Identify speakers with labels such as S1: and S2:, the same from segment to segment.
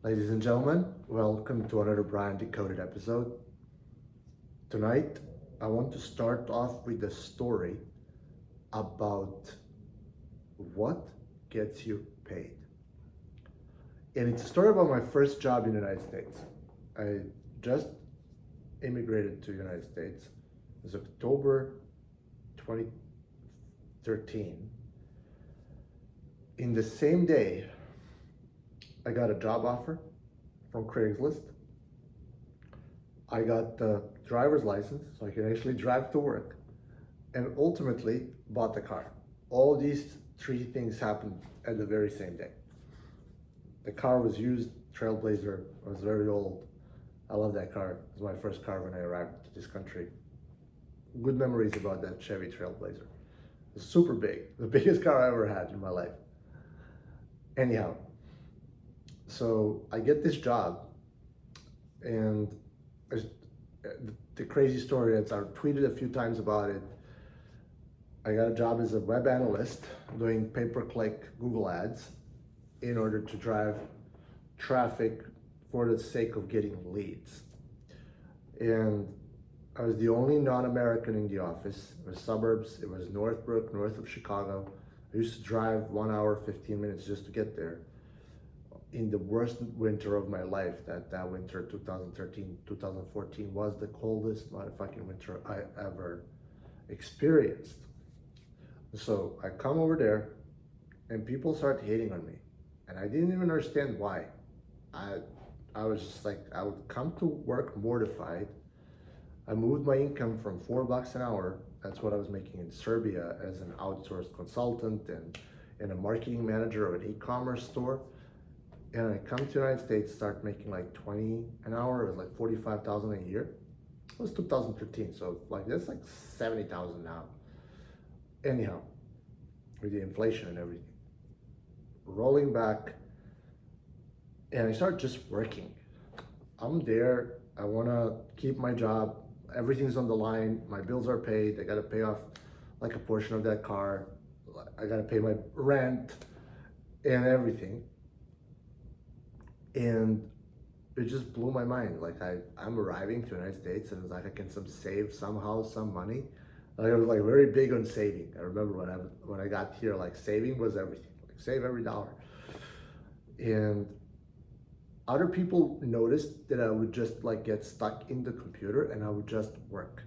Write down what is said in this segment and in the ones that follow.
S1: Ladies and gentlemen, welcome to another Brian Decoded episode. Tonight, I want to start off with a story about what gets you paid. And it's a story about my first job in the United States. I just immigrated to the United States. It was October 2013. In the same day, I got a job offer from Craigslist. I got the driver's license so I can actually drive to work, and ultimately bought the car. All these three things happened at the very same day. The car was used, Trailblazer. It was very old. I love that car. It was my first car when I arrived to this country. Good memories about that Chevy Trailblazer. It was super big, the biggest car I ever had in my life. Anyhow, so I get this job, and the crazy story is I've tweeted a few times about it. I got a job as a web analyst doing pay-per-click Google ads in order to drive traffic for the sake of getting leads. And I was the only non-American in the office. It was suburbs. It was Northbrook, north of Chicago. I used to drive 1 hour, 15 minutes just to get there. In the worst winter of my life, that winter, 2013, 2014, was the coldest motherfucking winter I ever experienced. So I come over there, and people start hating on me, and I didn't even understand why. I was just like, I would come to work mortified. I moved my income from $4 an hour. That's what I was making in Serbia as an outsourced consultant and a marketing manager of an e-commerce store. And I come to the United States, start making like 20 an hour. It was like 45,000 a year. It was 2013, so like that's like 70,000 now. Anyhow, with the inflation and everything, rolling back, and I start just working. I'm there. I want to keep my job. Everything's on the line. My bills are paid. I got to pay off like a portion of that car. I got to pay my rent and everything. And it just blew my mind. Like I'm arriving to the United States, and it's like I can save somehow some money. Like I was like very big on saving. I remember when I got here, like saving was everything. Like save every dollar. And other people noticed that I would just like get stuck in the computer and I would just work.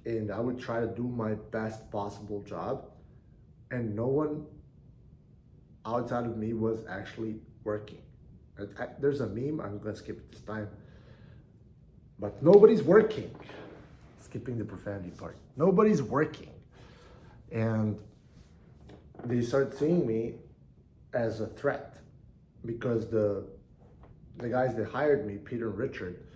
S1: And I would try to do my best possible job. And no one outside of me was actually working. There's a meme, I'm gonna skip it this time, but nobody's working. Skipping the profanity part. Nobody's working. And they start seeing me as a threat because the guys that hired me, Peter and Richard,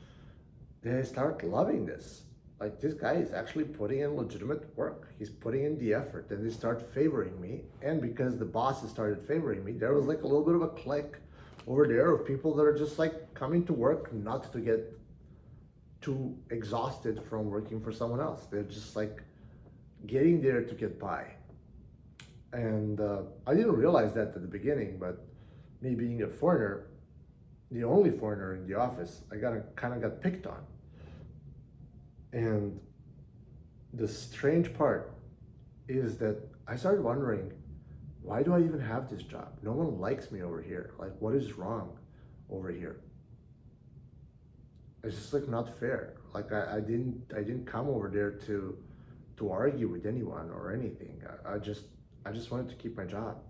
S1: they start loving this. Like this guy is actually putting in legitimate work. He's putting in the effort, and they start favoring me. And because the bosses started favoring me, there was like a little bit of a clique over there of people that are just like coming to work not to get too exhausted from working for someone else. They're just like getting there to get by. And I didn't realize that at the beginning, but me being a foreigner, the only foreigner in the office, I kind of got picked on. And the strange part is that I started wondering, why do I even have this job? No one likes me over here. Like, what is wrong over here? It's just like not fair. Like I didn't come over there to argue with anyone or anything. I just wanted to keep my job.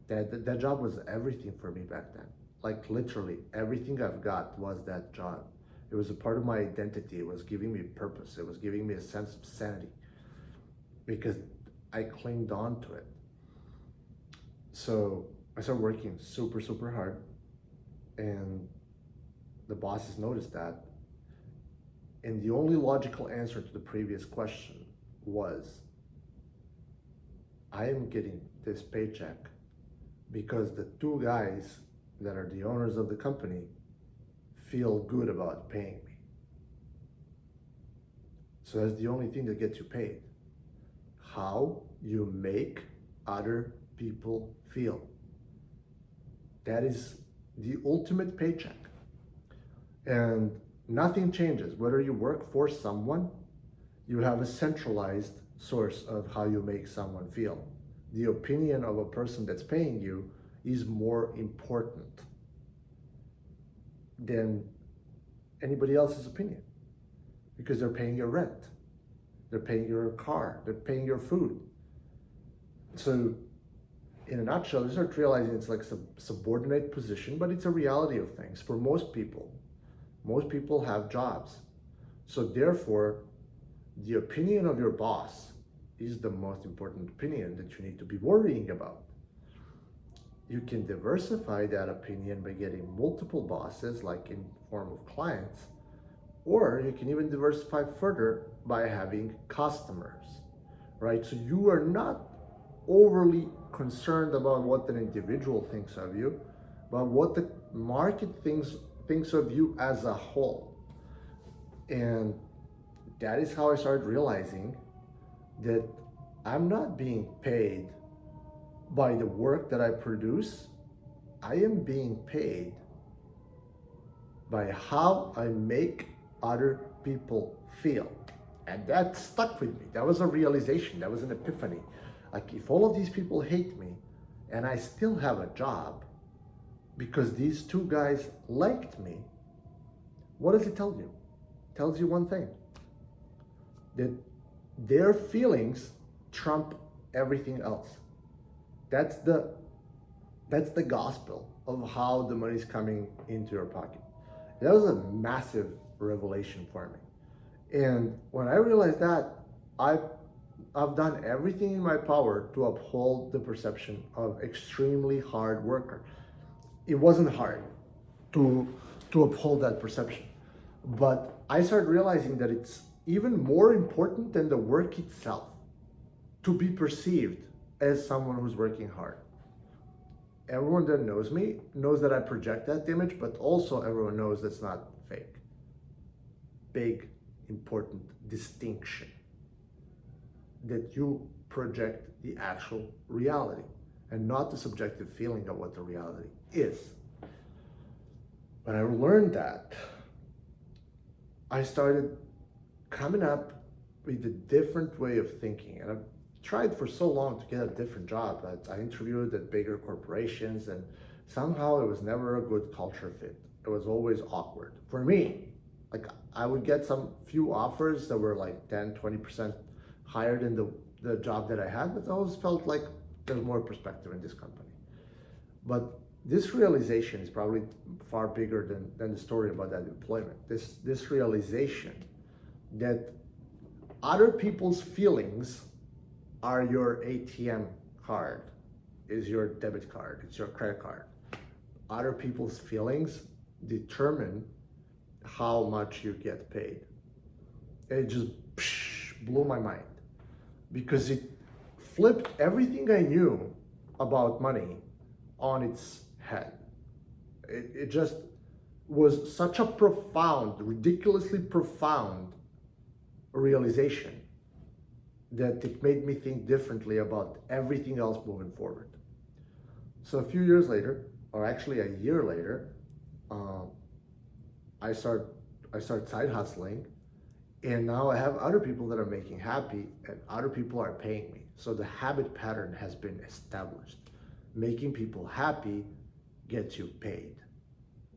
S1: That job was everything for me back then. Like literally everything I've got was that job. It was a part of my identity. It was giving me purpose. It was giving me a sense of sanity because I clinged on to it. So I started working super, super hard, and the bosses noticed that. And the only logical answer to the previous question was, I am getting this paycheck because the two guys that are the owners of the company feel good about paying me. So that's the only thing that gets you paid. How you make other people feel. That is the ultimate paycheck. And nothing changes. Whether you work for someone, you have a centralized source of how you make someone feel. The opinion of a person that's paying you is more important than anybody else's opinion because they're paying your rent, they're paying your car, they're paying your food. So, in a nutshell, you start realizing it's like a subordinate position, but it's a reality of things for most people. Most people have jobs. So, therefore, the opinion of your boss is the most important opinion that you need to be worrying about. You can diversify that opinion by getting multiple bosses, like in form of clients, or you can even diversify further by having customers, right? So you are not overly concerned about what an individual thinks of you, but what the market thinks of you as a whole. And that is how I started realizing that I'm not being paid by the work that I produce. I am being paid by how I make other people feel. And that stuck with me. That was a realization. That was an epiphany. Like, if all of these people hate me and I still have a job because these two guys liked me, what does it tell you? It tells you one thing, that their feelings trump everything else. That's the gospel of how the money's coming into your pocket. That was a massive revelation for me. And when I realized that, I've done everything in my power to uphold the perception of extremely hard worker. It wasn't hard to uphold that perception, but I started realizing that it's even more important than the work itself to be perceived as someone who's working hard. Everyone that knows me knows that I project that image, but also everyone knows that's not fake. Big, important distinction. That you project the actual reality and not the subjective feeling of what the reality is. When I learned that, I started coming up with a different way of thinking. And I've tried for so long to get a different job. I interviewed at bigger corporations, and somehow it was never a good culture fit. It was always awkward. For me, like, I would get some few offers that were like 10, 20% higher than the job that I had, but I always felt like there's more perspective in this company. But this realization is probably far bigger than the story about that employment. This realization that other people's feelings are your ATM card, is your debit card, it's your credit card. Other people's feelings determine how much you get paid. It just blew my mind because it flipped everything I knew about money on its head. It just was such a profound, ridiculously profound realization that it made me think differently about everything else moving forward. So a few years later, or actually a year later, I start side hustling, and now I have other people that are making happy, and other people are paying me. So the habit pattern has been established. Making people happy gets you paid.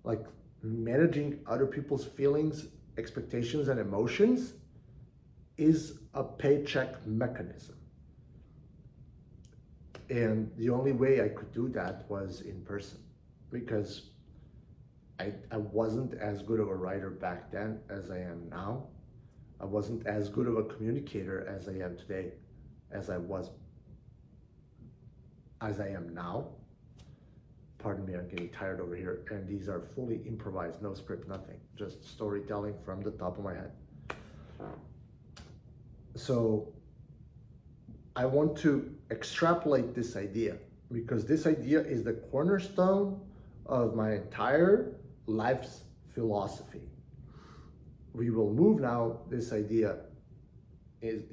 S1: Like, managing other people's feelings, expectations, and emotions is a paycheck mechanism. And the only way I could do that was in person, because I wasn't as good of a writer back then as I am now. I wasn't as good of a communicator as I am today, as I am now. Pardon me, I'm getting tired over here. And these are fully improvised, no script, nothing. Just storytelling from the top of my head. So I want to extrapolate this idea, because this idea is the cornerstone of my entire life's philosophy. We will move now, this idea is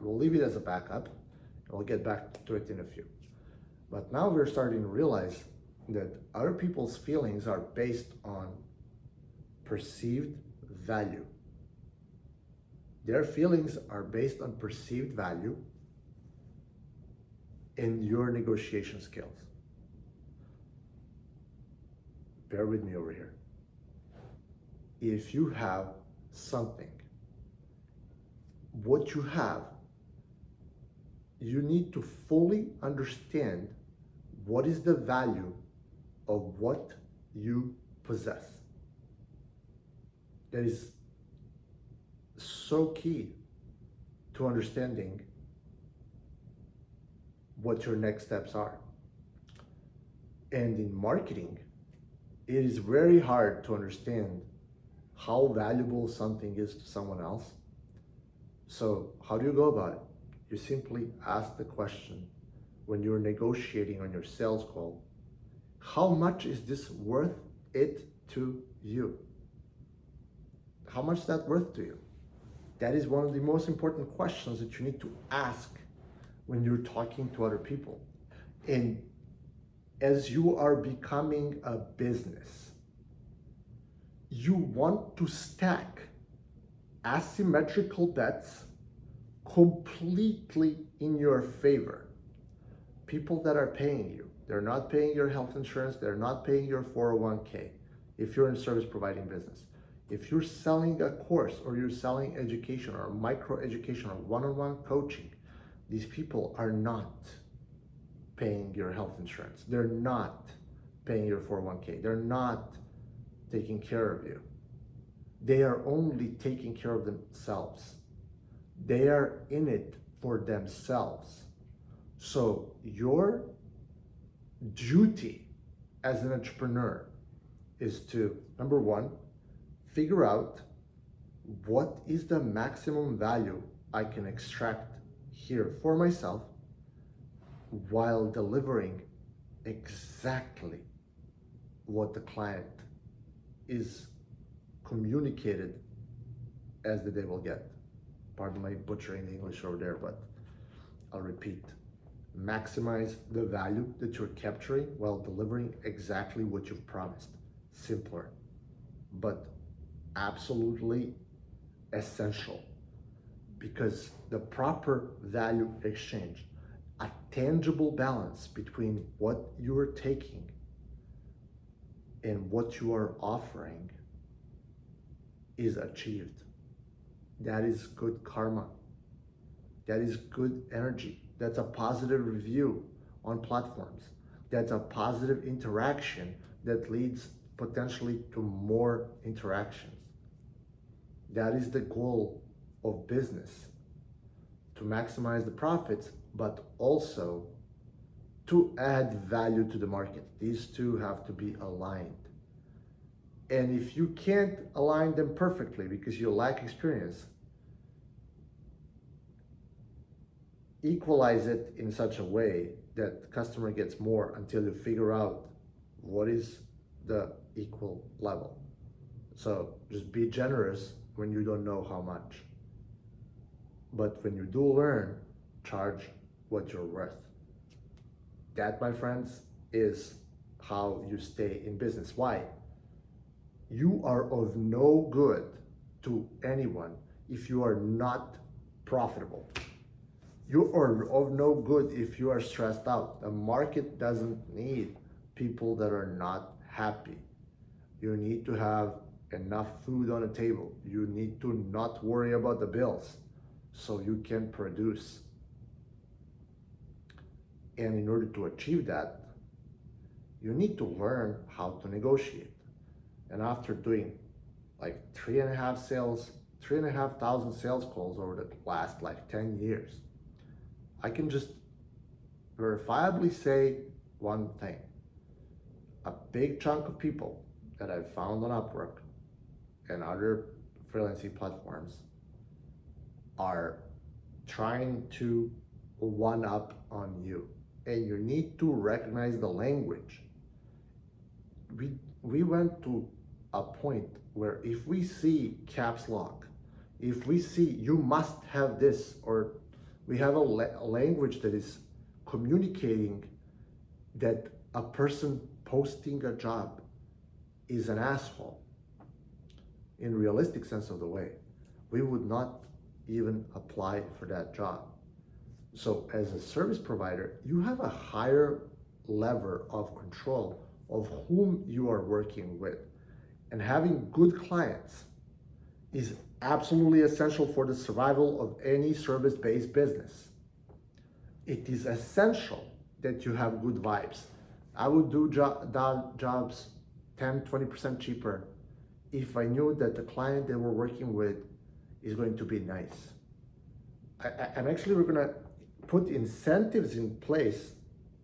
S1: we'll leave it as a backup, and we'll get back to it in a few. But now we're starting to realize that other people's feelings are based on perceived value. Their feelings are based on perceived value in your negotiation skills. Bear with me over here. If you have something, what you have, you need to fully understand what is the value of what you possess. That is so key to understanding what your next steps are. And in marketing, it is very hard to understand how valuable something is to someone else. So how do you go about it? You simply ask the question when you're negotiating on your sales call, how much is this worth it to you? How much is that worth to you? That is one of the most important questions that you need to ask when you're talking to other people. And as you are becoming a business, you want to stack asymmetrical bets completely in your favor. People that are paying you, they're not paying your health insurance, they're not paying your 401k if you're in a service providing business. If you're selling a course or you're selling education or micro education or one-on-one coaching, these people are not paying your health insurance. They're not paying your 401k. They're not taking care of you. They are only taking care of themselves. They are in it for themselves. So your duty as an entrepreneur is to, number one, figure out what is the maximum value I can extract here for myself while delivering exactly what the client is communicated as that they will get. Pardon my butchering the English over there, but I'll repeat. Maximize the value that you're capturing while delivering exactly what you've promised. Simpler, but absolutely essential, because the proper value exchange, a tangible balance between what you are taking and what you are offering is achieved. That is good karma. That is good energy. That's a positive review on platforms. That's a positive interaction that leads potentially to more interactions. That is the goal of business, to maximize the profits, but also to add value to the market. These two have to be aligned. And if you can't align them perfectly because you lack experience, equalize it in such a way that the customer gets more until you figure out what is the equal level. So just be generous when you don't know how much. But when you do learn, charge what you're worth. That, my friends, is how you stay in business. Why? You are of no good to anyone if you are not profitable. You are of no good if you are stressed out. The market doesn't need people that are not happy. You need to have enough food on the table. You need to not worry about the bills so you can produce. And in order to achieve that, you need to learn how to negotiate. And after doing like 3,500 sales calls over the last 10 years, I can just verifiably say one thing. A big chunk of people that I've found on Upwork and other freelancing platforms are trying to one up on you. And you need to recognize the language. We went to a point where if we see caps lock, if we see you must have this, or we have a language that is communicating that a person posting a job is an asshole, in realistic sense of the way, we would not even apply for that job. So as a service provider, you have a higher lever of control of whom you are working with. And having good clients is absolutely essential for the survival of any service-based business. It is essential that you have good vibes. I would do jobs 10, 20% cheaper if I knew that the client that we're working with is going to be nice. And actually we're gonna put incentives in place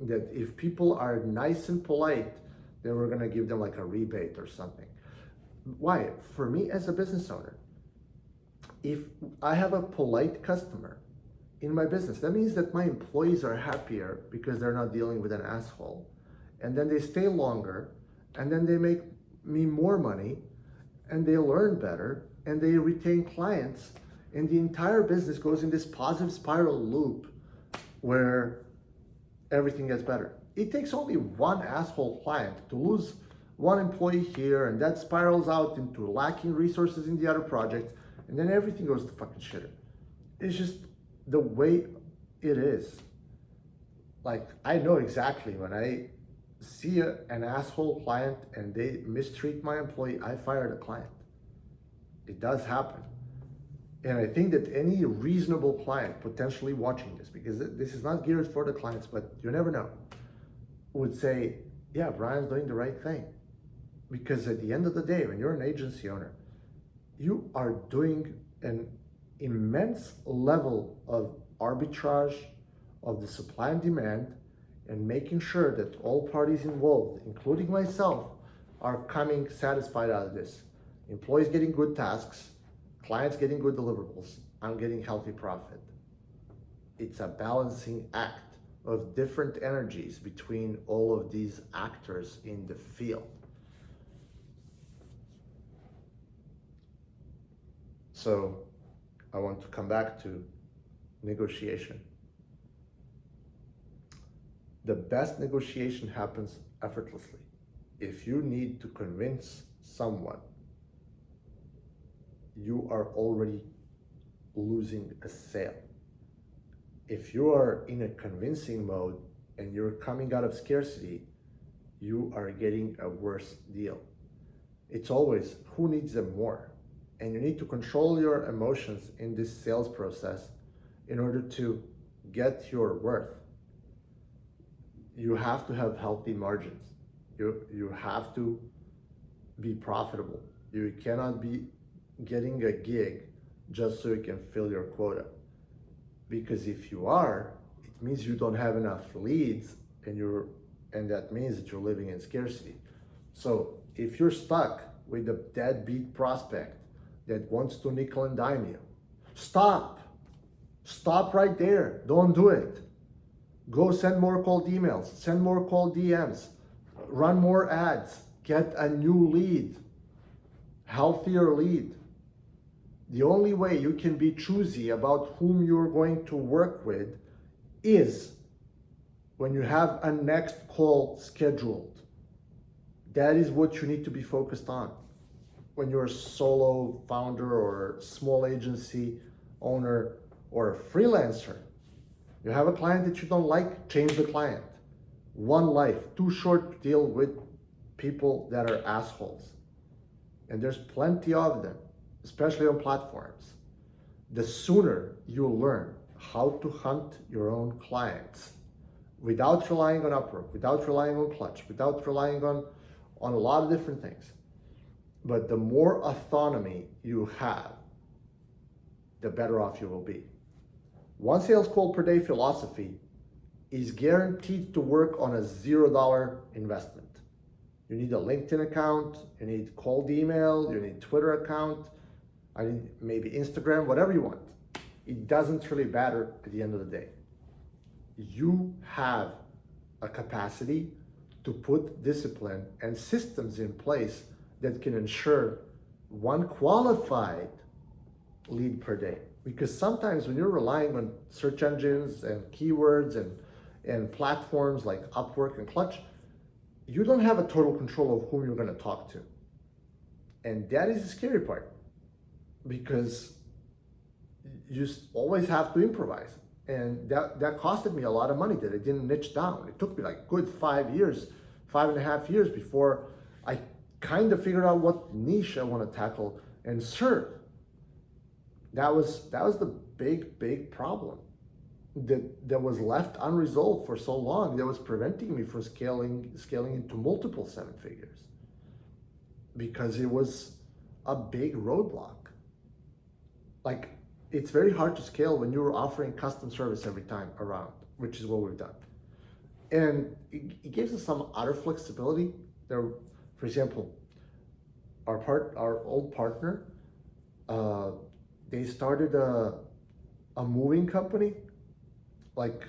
S1: that if people are nice and polite, then we're gonna give them like a rebate or something. Why? For me as a business owner, if I have a polite customer in my business, that means that my employees are happier because they're not dealing with an asshole. And then they stay longer, and then they make me more money, and they learn better, and they retain clients, and the entire business goes in this positive spiral loop where everything gets better. It takes only one asshole client to lose one employee here, and that spirals out into lacking resources in the other projects, and then everything goes to fucking shit. It's just the way it is. Like, I know exactly when I see an asshole client and they mistreat my employee, I fire the client. It does happen. And I think that any reasonable client potentially watching this, because this is not geared for the clients, but you never know, would say, yeah, Brian's doing the right thing. Because at the end of the day, when you're an agency owner, you are doing an immense level of arbitrage of the supply and demand and making sure that all parties involved, including myself, are coming satisfied out of this. Employees getting good tasks, clients getting good deliverables, I'm getting healthy profit. It's a balancing act of different energies between all of these actors in the field. So I want to come back to negotiation. The best negotiation happens effortlessly. If you need to convince someone, you are already losing a sale. If you are in a convincing mode and you're coming out of scarcity, you are getting a worse deal. It's always who needs them more. And you need to control your emotions in this sales process in order to get your worth. You have to have healthy margins. You have to be profitable. You cannot be getting a gig just so you can fill your quota. Because if you are, it means you don't have enough leads and that means that you're living in scarcity. So if you're stuck with a deadbeat prospect that wants to nickel and dime you, stop right there. Don't do it. Go send more cold emails, send more cold DMs, run more ads, get a new lead, healthier lead. The only way you can be choosy about whom you're going to work with is when you have a next call scheduled. That is what you need to be focused on. When you're a solo founder or small agency owner or a freelancer, you have a client that you don't like, change the client. One life, too short to deal with people that are assholes. And there's plenty of them, especially on platforms. The sooner you learn how to hunt your own clients without relying on Upwork, without relying on Clutch, without relying on a lot of different things, but the more autonomy you have, the better off you will be. One sales call per day philosophy is guaranteed to work on a $0 investment. You need a LinkedIn account, you need cold email, you need Twitter account, I need maybe Instagram, whatever you want. It doesn't really matter at the end of the day. You have a capacity to put discipline and systems in place that can ensure one qualified lead per day. Because sometimes when you're relying on search engines and keywords and platforms like Upwork and Clutch, you don't have a total control of whom you're going to talk to. And that is the scary part, because you always have to improvise. And that costed me a lot of money that I didn't niche down. It took me like good 5 years, 5.5 years before I kind of figured out what niche I want to tackle and serve. That was the big problem that was left unresolved for so long, that was preventing me from scaling into multiple 7 figures, because it was a big roadblock. Like, it's very hard to scale when you're offering custom service every time around, which is what we've done. And it gives us some other flexibility. There, for example, our old partner, they started a moving company, like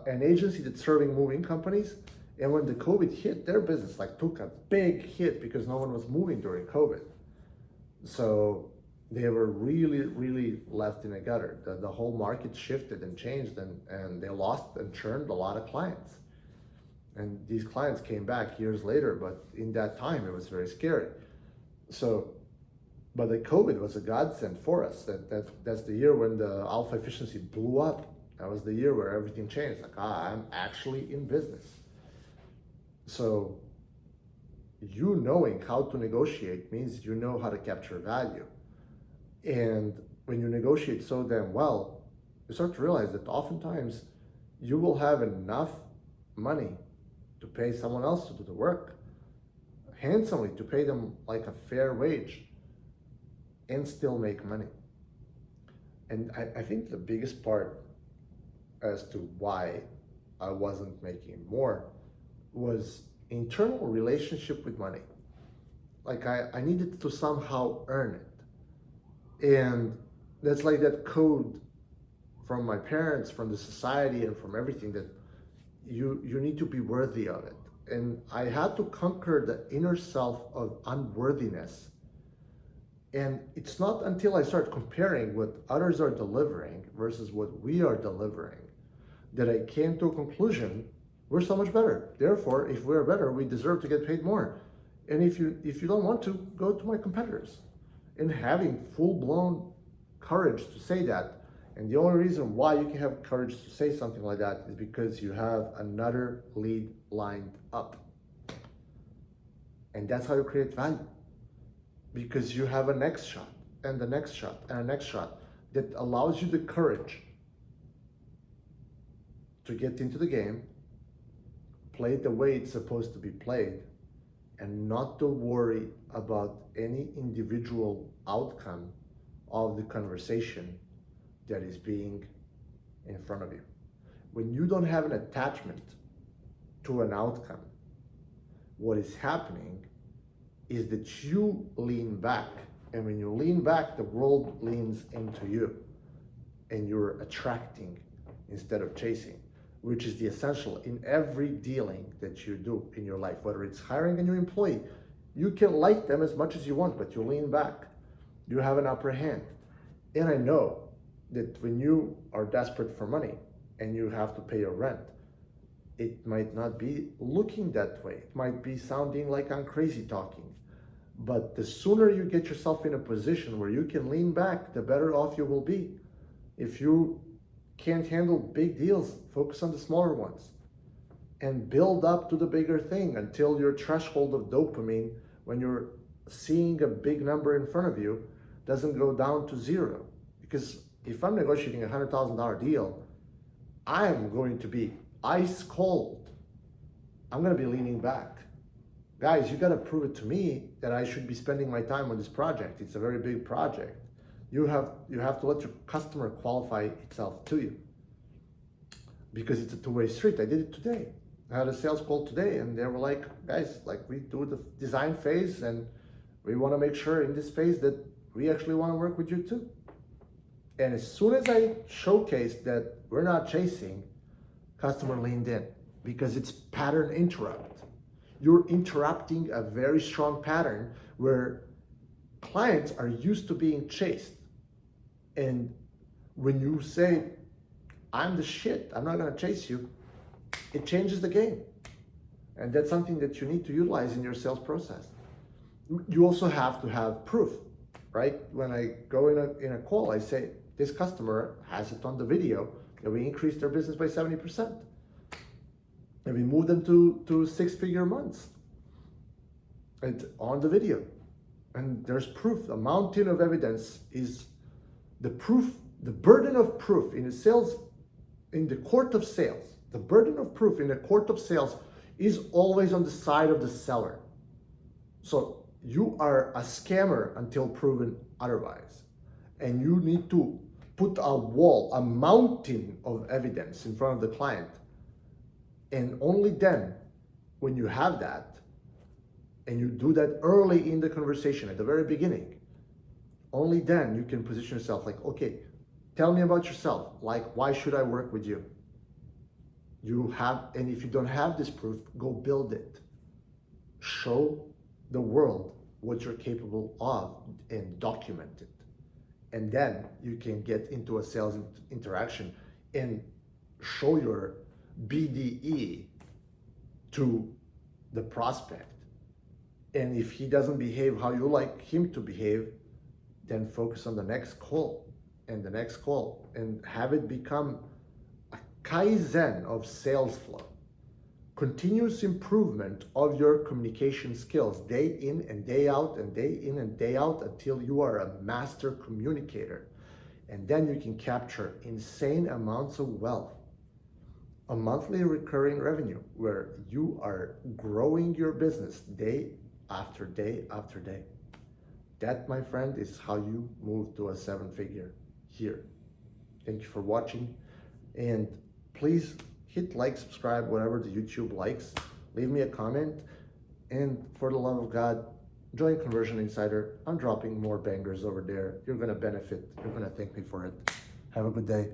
S1: an agency that's serving moving companies. And when the COVID hit, their business like took a big hit because no one was moving during COVID. So they were really left in a gutter. The whole market shifted and changed, and they lost and churned a lot of clients. And these clients came back years later, but in that time it was very scary. So, but the COVID was a godsend for us. That's the year when the alpha efficiency blew up. That was the year where everything changed. Like, I'm actually in business. So you knowing how to negotiate means you know how to capture value. And when you negotiate so damn well, you start to realize that oftentimes you will have enough money to pay someone else to do the work, handsomely, to pay them like a fair wage, and still make money. And I think the biggest part as to why I wasn't making more was internal relationship with money. Like, I needed to somehow earn it. And that's like that code from my parents, from the society, and from everything, that you need to be worthy of it. And I had to conquer the inner self of unworthiness. And it's not until I start comparing what others are delivering versus what we are delivering that I came to a conclusion: we're so much better. Therefore, if we're better, we deserve to get paid more. And if you don't want to, go to my competitors. And having full-blown courage to say that, and the only reason why you can have courage to say something like that is because you have another lead lined up. And that's how you create value. Because you have a next shot, and the next shot, and a next shot that allows you the courage to get into the game, play it the way it's supposed to be played, and not to worry about any individual outcome of the conversation that is being in front of you. When you don't have an attachment to an outcome, what is happening is that you lean back. And when you lean back, the world leans into you. And you're attracting instead of chasing, which is the essential in every dealing that you do in your life. Whether it's hiring a new employee, you can like them as much as you want, but you lean back. You have an upper hand. And I know that when you are desperate for money and you have to pay your rent, it might not be looking that way. It might be sounding like I'm crazy talking. But the sooner you get yourself in a position where you can lean back, the better off you will be. If you can't handle big deals, focus on the smaller ones and build up to the bigger thing until your threshold of dopamine, when you're seeing a big number in front of you, doesn't go down to zero. Because if I'm negotiating a $100,000 deal, I'm going to be ice cold. I'm going to be leaning back. Guys, you got to prove it to me that I should be spending my time on this project. It's a very big project. You have to let your customer qualify itself to you, because it's a two-way street. I did it today. I had a sales call today, and they were like, guys, like, we do the design phase, and we want to make sure in this phase that we actually want to work with you too. And as soon as I showcased that we're not chasing, customer leaned in, because it's pattern interrupt. You're interrupting a very strong pattern where clients are used to being chased. And when you say, I'm the shit, I'm not gonna chase you, it changes the game. And that's something that you need to utilize in your sales process. You also have to have proof, right? When I go in a call, I say, this customer has it on the video that we increased their business by 70%. And we moved them to six-figure months. It's on the video. And there's proof. A mountain of evidence is the proof, the burden of proof in the sales, in the court of sales. The burden of proof in the court of sales is always on the side of the seller. So you are a scammer until proven otherwise. And you need to put a wall, a mountain of evidence in front of the client. And only then, when you have that, and you do that early in the conversation, at the very beginning, only then you can position yourself like, okay, tell me about yourself. Like, why should I work with you? And if you don't have this proof, go build it. Show the world what you're capable of and document it. And then you can get into a sales interaction and show your BDE to the prospect. And if he doesn't behave how you like him to behave, then focus on the next call and the next call and have it become a Kaizen of sales flow. Continuous improvement of your communication skills day in and day out and day in and day out until you are a master communicator. And then you can capture insane amounts of wealth. A monthly recurring revenue where you are growing your business day after day after day. That, my friend, is how you move to a seven-figure here. Thank you for watching. And please hit like, subscribe, whatever the YouTube likes. Leave me a comment. And for the love of God, join Conversion Insider. I'm dropping more bangers over there. You're going to benefit. You're going to thank me for it. Have a good day.